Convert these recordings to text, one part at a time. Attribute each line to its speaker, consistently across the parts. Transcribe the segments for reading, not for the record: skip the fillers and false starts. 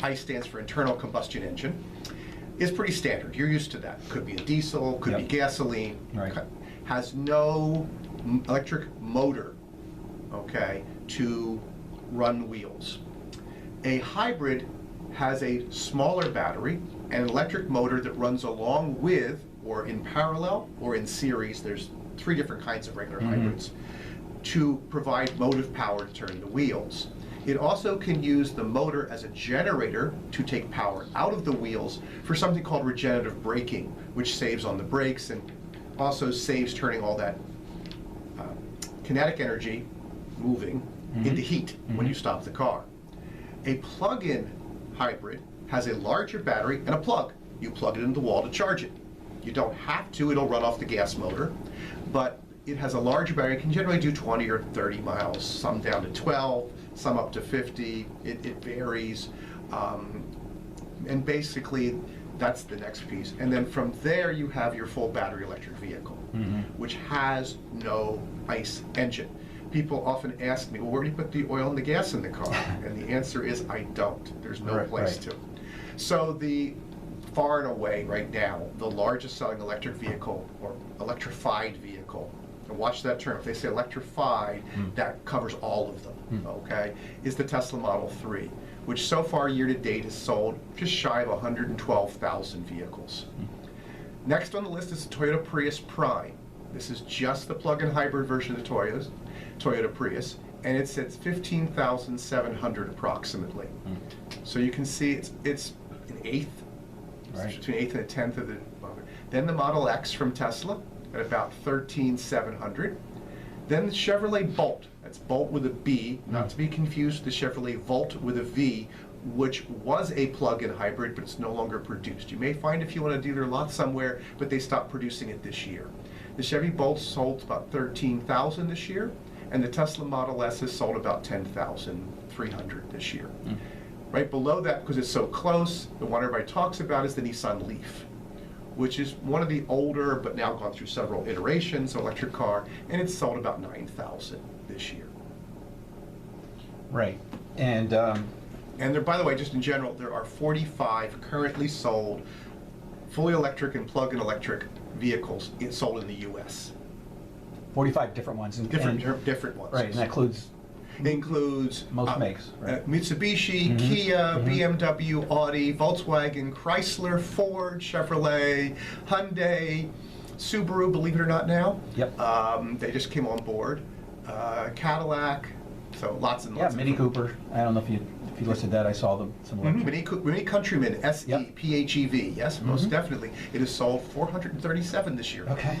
Speaker 1: I stands for internal combustion engine, is pretty standard. You're used to that. Could be a diesel, could be gasoline.
Speaker 2: Right.
Speaker 1: Has no electric motor, okay, to run wheels. A hybrid has a smaller battery and an electric motor that runs along with, or in parallel, or in series. There's 3 different kinds of regular hybrids, to provide motive power to turn the wheels. It also can use the motor as a generator to take power out of the wheels for something called regenerative braking, which saves on the brakes and also saves turning all that kinetic energy moving into heat when you stop the car. A plug-in hybrid has a larger battery and a plug. You plug it into the wall to charge it. You don't have to, it'll run off the gas motor, but it has a larger battery. It can generally do 20 or 30 miles, some down to 12, some up to 50. It varies. And basically, that's the next piece. And then from there, you have your full battery electric vehicle, which has no ICE engine. People often ask me, well, where do you put the oil and the gas in the car? And the answer is, I don't. There's no place to. So the far and away right now, the largest selling electric vehicle, or electrified vehicle, and watch that term, if they say electrified, that covers all of them, okay, is the Tesla Model 3, which so far year to date has sold just shy of 112,000 vehicles. Next on the list is the Toyota Prius Prime. This is just the plug-in hybrid version of the Toyota Prius, and it's at 15,700 approximately. So you can see it's an eighth, between an eighth and a tenth of the model. Then the Model X from Tesla at about 13,700. Then the Chevrolet Bolt. That's Bolt with a B, not to be confused with the Chevrolet Volt with a V, which was a plug-in hybrid, but it's no longer produced. You may find if you want a dealer lot somewhere, but they stopped producing it this year. The Chevy Bolt sold about 13,000 this year, and the Tesla Model S has sold about 10,300 this year. Right below that, because it's so close, the one everybody talks about is the Nissan Leaf, which is one of the older, but now gone through several iterations, electric car, and it's sold about 9,000 this year.
Speaker 2: Right, and
Speaker 1: there, by the way, just in general, there are 45 currently sold fully electric and plug-in electric vehicles sold in the U.S.
Speaker 2: 45 different ones.
Speaker 1: Different ones.
Speaker 2: Right, and that
Speaker 1: includes
Speaker 2: most makes. Right.
Speaker 1: Mitsubishi, Kia, BMW, Audi, Volkswagen, Chrysler, Ford, Chevrolet, Hyundai, Subaru, believe it or not now.
Speaker 2: Yep.
Speaker 1: They just came on board. Cadillac, so lots and lots.
Speaker 2: Yeah, Mini Cooper. I don't know if you listed that. I saw some electric.
Speaker 1: Mini Countryman, SE-PHEV, yes, most definitely. It has sold 437 this year.
Speaker 2: Okay.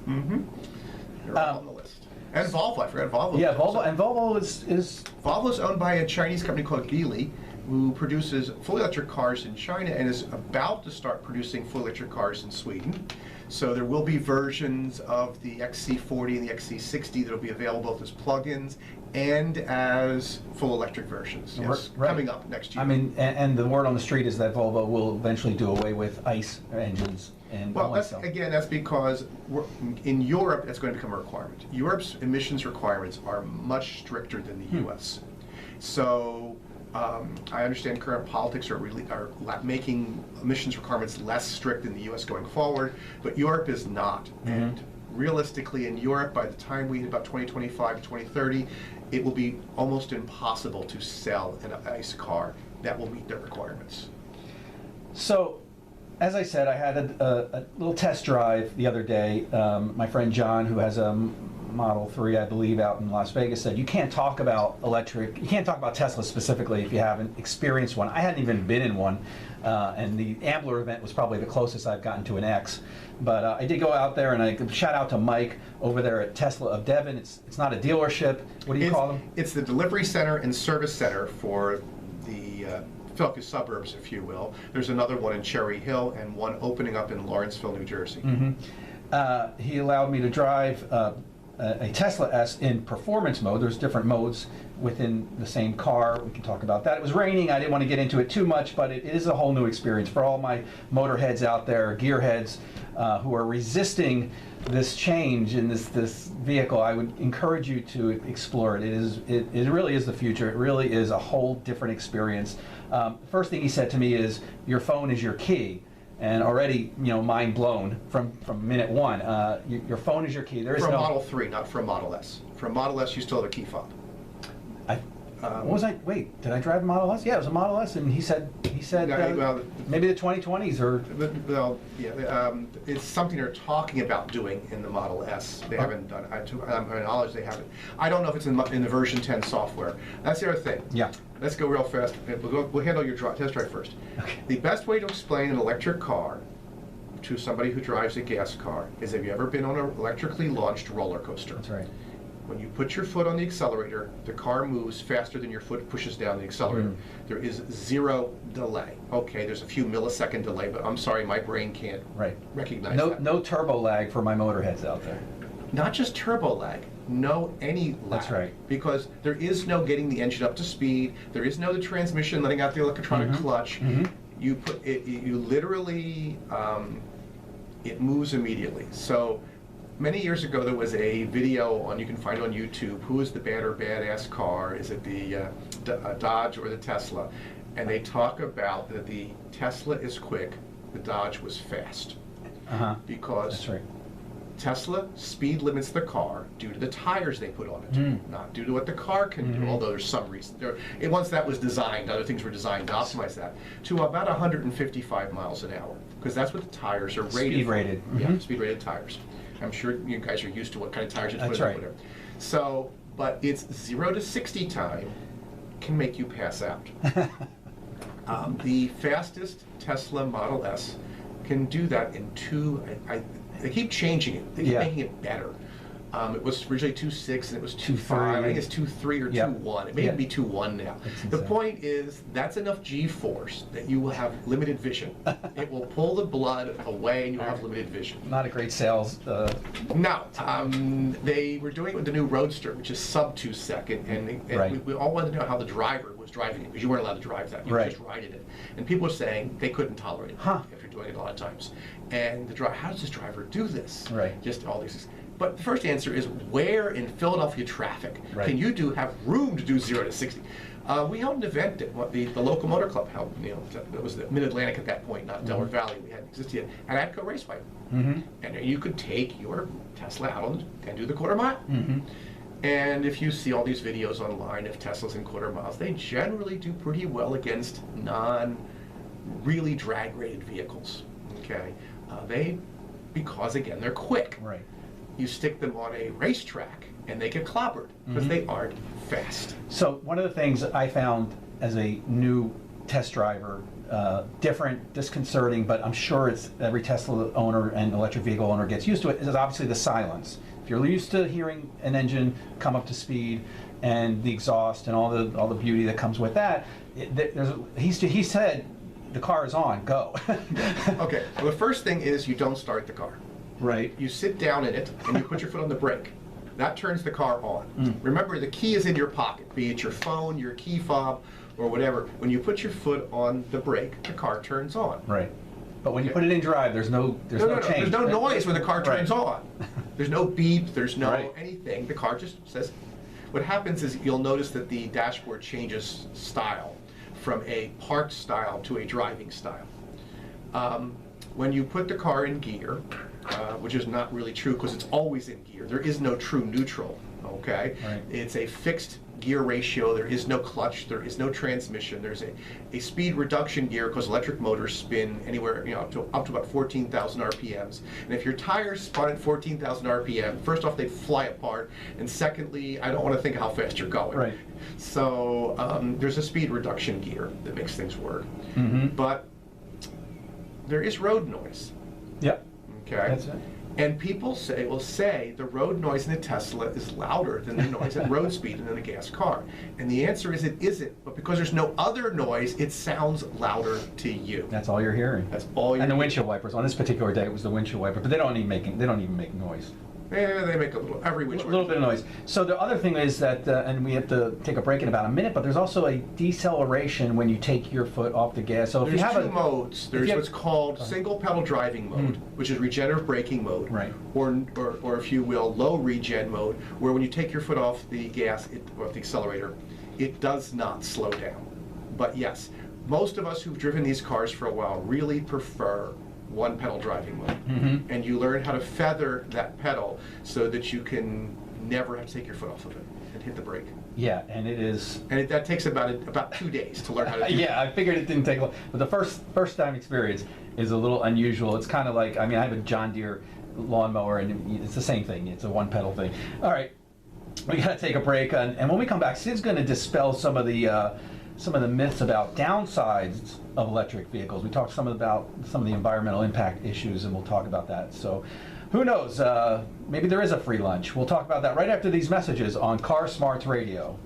Speaker 1: They're all on the list. And Volvo, I forgot Volvo.
Speaker 2: Yeah, Volvo, and Volvo is...
Speaker 1: Volvo is owned by a Chinese company called Geely, who produces fully electric cars in China and is about to start producing fully electric cars in Sweden. So there will be versions of the XC40 and the XC60 that will be available as plug-ins and as full electric versions. Yes, coming up next year.
Speaker 2: I mean, and the word on the street is that Volvo will eventually do away with ICE engines. And
Speaker 1: well, that's because in Europe, it's going to become a requirement. Europe's emissions requirements are much stricter than the U.S. So I understand current politics are making emissions requirements less strict in the U.S. going forward, but Europe is not. And realistically, in Europe, by the time we hit about 2025 to 2030, it will be almost impossible to sell an ICE car that will meet their requirements.
Speaker 2: So, as I said, I had a little test drive the other day. My friend John, who has a Model 3, I believe, out in Las Vegas, said you can't talk about you can't talk about Tesla specifically if you haven't experienced one. I hadn't even been in one, and the Ambler event was probably the closest I've gotten to an X. But I did go out there, and I shout out to Mike over there at Tesla of Devon. It's not a dealership. What do you call them?
Speaker 1: It's the delivery center and service center for the Philadelphia suburbs, if you will. There's another one in Cherry Hill and one opening up in Lawrenceville, New Jersey.
Speaker 2: He allowed me to drive a Tesla S in performance mode. There's different modes within the same car. We can talk about that. It was raining. I didn't want to get into it too much, but it is a whole new experience for all my motorheads out there, gearheads, who are resisting this change in this vehicle. I would encourage you to explore it. It really is the future. It really is a whole different experience. First thing he said to me is, your phone is your key. And already, mind blown from minute one. Your phone is your key. There is
Speaker 1: For a
Speaker 2: no
Speaker 1: Model 3, not for a Model S. For a Model S, you still have a key fob.
Speaker 2: What was I? Wait, did I drive a Model S? Yeah, it was a Model S, and he said
Speaker 1: well,
Speaker 2: maybe the 2020s or.
Speaker 1: Well, yeah, it's something they're talking about doing in the Model S. They haven't done it. To my knowledge, they haven't. I don't know if it's in the version 10 software. That's the other thing.
Speaker 2: Yeah.
Speaker 1: Let's go real fast. We'll handle your test drive first.
Speaker 2: Okay.
Speaker 1: The best way to explain an electric car to somebody who drives a gas car is, have you ever been on an electrically launched roller coaster?
Speaker 2: That's right.
Speaker 1: When you put your foot on the accelerator, the car moves faster than your foot pushes down the accelerator.
Speaker 2: Mm.
Speaker 1: There is zero delay. Okay, there's a few millisecond delay, but I'm sorry, my brain can't recognize that.
Speaker 2: No turbo lag for my motorheads out there.
Speaker 1: Not just turbo lag, no any lag.
Speaker 2: That's right.
Speaker 1: Because there is no getting the engine up to speed. There is no the transmission letting out the electronic clutch.
Speaker 2: Mm-hmm.
Speaker 1: You put it. You literally, it moves immediately. So. Many years ago, there was a video you can find it on YouTube. Who is the bad or badass car? Is it the Dodge or the Tesla? And they talk about that the Tesla is quick, the Dodge was fast. Because
Speaker 2: that's right.
Speaker 1: Tesla speed limits the car due to the tires they put on it, not due to what the car can do, although there's some reason. Once that was designed, other things were designed to optimize that, to about 155 miles an hour, because that's what the tires are rated
Speaker 2: Speed
Speaker 1: for.
Speaker 2: rated.
Speaker 1: Yeah, speed rated tires. I'm sure you guys are used to what kind of tires you put
Speaker 2: That's
Speaker 1: in
Speaker 2: right.
Speaker 1: whatever. So, but it's 0 to 60 time can make you pass out. The fastest Tesla Model S can do that in they keep changing it. They keep making it better. It was originally 2.6 and it was 2.5. I think it's 2.3 or 2.1. It may even be 2.1 now. The point is, that's enough G-force that you will have limited vision. It will pull the blood away and you'll have limited vision.
Speaker 2: Not a great sales.
Speaker 1: No. They were doing it with the new Roadster, which is sub 2 second, and we all wanted to know how the driver was driving it, because you weren't allowed to drive that. You were just riding it. And people were saying they couldn't tolerate it after doing it a lot of times. And the driver, how does this driver do this? Just all these. But the first answer is, where in Philadelphia traffic can you have room to do 0 to 60? We held an event at the local motor club held. It was the Mid-Atlantic at that point, not Delaware Valley. We hadn't existed yet. At Atco Raceway. And you could take your Tesla out and do the quarter mile. And if you see all these videos online of Teslas in quarter miles, they generally do pretty well against non-really drag-rated vehicles. Okay, because again, they're quick. You stick them on a racetrack and they get clobbered because they aren't fast.
Speaker 2: So one of the things I found as a new test driver, different, disconcerting, but I'm sure it's every Tesla owner and electric vehicle owner gets used to it, is obviously the silence. If you're used to hearing an engine come up to speed and the exhaust and all the beauty that comes with that, he said the car is on, go.
Speaker 1: Okay, well, the first thing is you don't start the car. You sit down in it and you put your foot on the brake. That turns the car on. Remember, the key is in your pocket, be it your phone, your key fob, or whatever. When you put your foot on the brake, the car turns on.
Speaker 2: But when you put it in drive, there's no change.
Speaker 1: There's no noise when the car turns on. There's no beep, there's no anything. The car just says. What happens is you'll notice that the dashboard changes style from a parked style to a driving style. When you put the car in gear, which is not really true because it's always in gear. There is no true neutral, okay? It's a fixed gear ratio. There is no clutch. There is no transmission. There's a speed reduction gear because electric motors spin anywhere, up to about 14,000 RPMs. And if your tires spun at 14,000 RPM, first off, they'd fly apart. And secondly, I don't want to think how fast you're going. So there's a speed reduction gear that makes things work. But there is road noise. Okay.
Speaker 2: That's it.
Speaker 1: And people will say the road noise in a Tesla is louder than the noise at road speed in a gas car. And the answer is it isn't. But because there's no other noise, it sounds louder to you.
Speaker 2: That's all you're hearing.
Speaker 1: That's all you're
Speaker 2: And the
Speaker 1: hearing.
Speaker 2: windshield wipers. On this particular day, it was the windshield wiper, but they don't even make noise.
Speaker 1: They make a little, every which
Speaker 2: A
Speaker 1: way.
Speaker 2: little bit of noise. So the other thing is that, and we have to take a break in about a minute, but there's also a deceleration when you take your foot off the gas. So if
Speaker 1: There's
Speaker 2: you have
Speaker 1: two modes. There's
Speaker 2: you have-
Speaker 1: what's called single pedal driving mode, which is regenerative braking mode,
Speaker 2: Right.
Speaker 1: or if you will, low regen mode, where when you take your foot off the gas, off the accelerator, it does not slow down. But yes, most of us who've driven these cars for a while really prefer one pedal driving mode, and you learn how to feather that pedal so that you can never have to take your foot off of it and hit the brake.
Speaker 2: Yeah, and it is.
Speaker 1: And that takes about 2 days to learn how to do.
Speaker 2: Yeah, I figured it didn't take long, but the first time experience is a little unusual. It's kind of like, I mean, I have a John Deere lawnmower, and it's the same thing. It's a one pedal thing. All right, we got to take a break, and when we come back, Syd's going to dispel some of the myths about downsides of electric vehicles. We talked about some of the environmental impact issues, and we'll talk about that. So who knows, maybe there is a free lunch. We'll talk about that right after these messages on Car Smarts Radio.